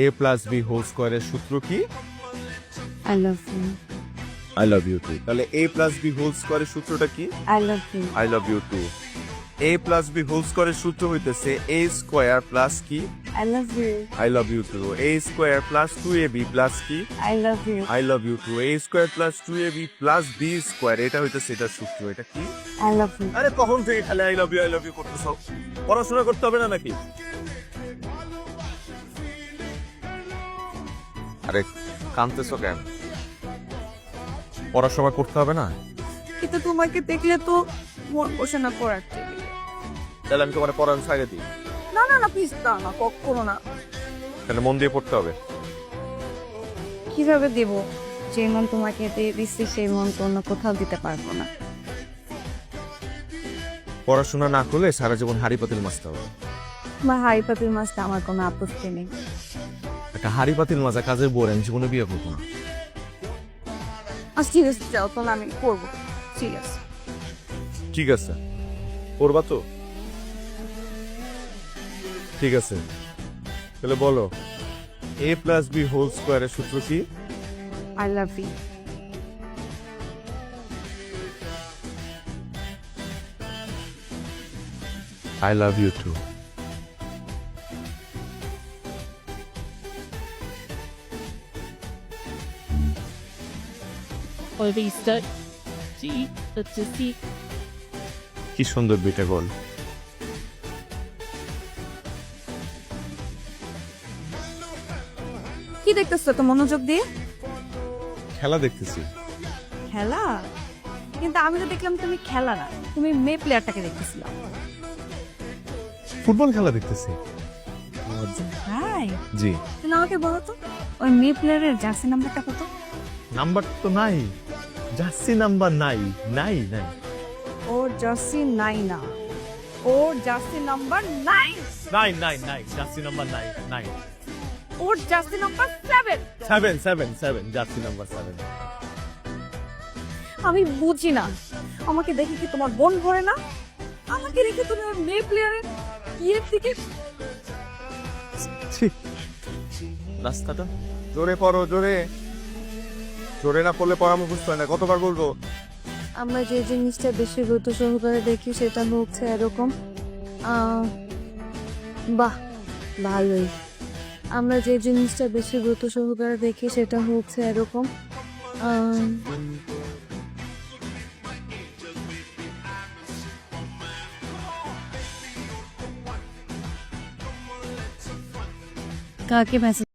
a plus B whole স্কোয়ারের সূত্র কি? I love you. I love you too. তাহলে a প্লাস বি হোল স্কোয়ারের সূত্রটা কি? I love you. I love you too. a plus B whole স্কোয়ারের সূত্র হইতেছে a স্কোয়ার প্লাস কি? I love you. I love you too. a square plus 2ab plus কি? I love you. I love you too. a square plus 2ab plus B square, এটা হইতেছে এটার সূত্র। এটা কি? I love you. আরে কখন থেকে খালি আই লাভ ইউ করতেছো? পড়াশোনা করতে হবে না নাকি? আরে কাঁদতেছো কেন? পড়ার সময় করতে হবে না? কিন্তু তোমাকে দেখলে তো মন বসে না পড়ার টেবিলে। তাহলে আমি তোমার পড়ার ছাড়ে দিই। না না না প্লিজ না না কখনো না। তাহলে মন দিয়ে পড়তে হবে। কিভাবে দেব? যে মন তোমাকে দিয়ে দিচ্ছি সেই মন তো অন্য কোথাও দিতে পারবো না। পড়াশোনা না করলে সারা জীবন হাড়ি পাতিল মাজতে হবে। তোমার হাড়ি পাতিল মাছটা আমার কোনো আপত্তি নেই। একটা হাড়ি পাতিল মাজা কাজের বউর আমি জীবনে বিয়ে করবো না। আচ্ছা ঠিক আছে যাও তাহলে আমি করবো। ঠিক আছে। ঠিক আছে, করবা তো? ঠিক আছে, তাহলে বলো a প্লাস বি হোল স্কোয়ারের সূত্র কি? I love you. I love you too. Vista G to see কি সুন্দর দুইটা গোল। কি দেখতেছো তো মনোযোগ দিয়ে? খেলা দেখতেছি। খেলা? কিন্তু আমি তো দেখলাম তুমি খেলা না, তুমি মেয়ে প্লেয়ারটাকে দেখতেছিলাম। ফুটবল খেলা দেখতেছি। হাই জি। তাহলে আমাকে বলো তো ওই মেয়ে প্লেয়ারের জার্সি নাম্বারটা কত? নাম্বার তো নাই, জার্সি নাম্বার নাই। নাই নাই ওর জার্সি নাই না, ওর জার্সি নাম্বার নাই। নাই নাই নাই জার্সি নাম্বার নাই। নাই ওর জার্সি নাম্বার 7। 7 jersey number 7। আমি বুঝি না, আমাকে দেখে কি তোমার বোন ভরে না? আমাকে রেখে তুমি ওই মেয়ে প্লেয়ারের ইয়ের দিকে। রাস্তাটা জোরে পড়ো, জোরে জোরে না পড়লে পড়া মুখস্থ হয় না। কতবার বলবো? আমরা যে জিনিসটা বেশি গুরুত্ব সহকারে দেখি সেটা হচ্ছে এরকম। বাহ ভালোই। আমরা যে জিনিসটা বেশি গুরুত্ব সহকারে দেখি সেটা হচ্ছে এরকম। কাকে মেসেজ